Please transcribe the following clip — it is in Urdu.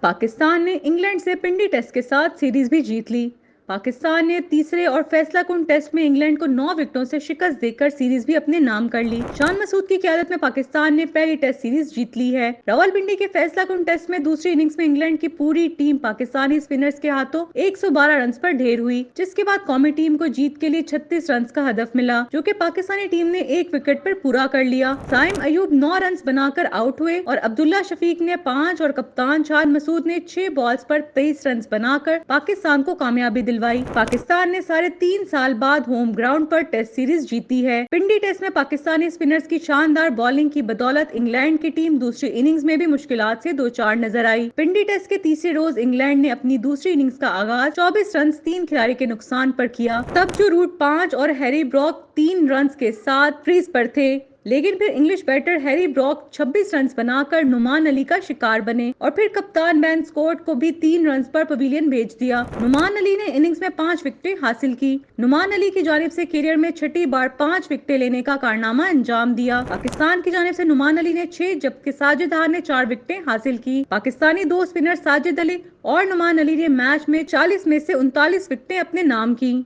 پاکستان نے انگلینڈ سے پنڈی ٹیسٹ کے ساتھ سیریز بھی جیت لی۔ پاکستان نے تیسرے اور فیصلہ کن ٹیسٹ میں انگلینڈ کو 9 وکٹوں سے شکست دے کر سیریز بھی اپنے نام کر لی۔ شان مسعود کی قیادت میں پاکستان نے پہلی ٹیسٹ سیریز جیت لی ہے۔ راولپنڈی کے فیصلہ کن ٹیسٹ میں دوسری اننگز میں انگلینڈ کی پوری ٹیم پاکستانی اسپنرز کے ہاتھوں 112 رنز پر ڈھیر ہوئی، جس کے بعد قومی ٹیم کو جیت کے لیے 36 رنز کا ہدف ملا، جو کہ پاکستانی ٹیم نے 1 وکٹ پر پورا کر لیا۔ سائم ایوب 9 رنز بنا کر آؤٹ ہوئے اور عبداللہ شفیق نے 5 اور کپتان شان مسعود نے 6 بالز پر 23 رنز بنا کر پاکستان کو کامیابی دلوائی۔ پاکستان نے ساڑھے 3 سال بعد ہوم گراؤنڈ پر ٹیسٹ سیریز جیتی ہے۔ پنڈی ٹیسٹ میں پاکستانی اسپنرز کی شاندار بالنگ کی بدولت انگلینڈ کی ٹیم دوسری اننگز میں بھی مشکلات سے دوچار نظر آئی۔ پنڈی ٹیسٹ کے تیسرے روز انگلینڈ نے اپنی دوسری اننگز کا آغاز 24 رنز 3 کھلاڑی کے نقصان پر کیا، تب جو روٹ 5 اور ہیری بروک 3 رنز کے ساتھ کریز پر تھے، لیکن پھر English batter Harry Brook 26 runs بنا کر نعمان علی کا شکار بنے اور پھر کپتان بین اسکوٹ کو بھی 3 رنز پر پویلین بھیج دیا۔ نعمان علی نے اننگز میں 5 وکٹیں حاصل کی۔ نعمان علی کی جانب سے کیریئر میں چھٹی بار 5 وکٹیں لینے کا کارنامہ انجام دیا۔ پاکستان کی جانب سے نعمان علی نے 6 جبکہ ساجد خان نے 4 وکٹیں حاصل کی۔ پاکستانی 2 اسپنر ساجد علی اور نعمان علی نے میچ میں 40 میں سے 39 وکٹیں اپنے نام کی۔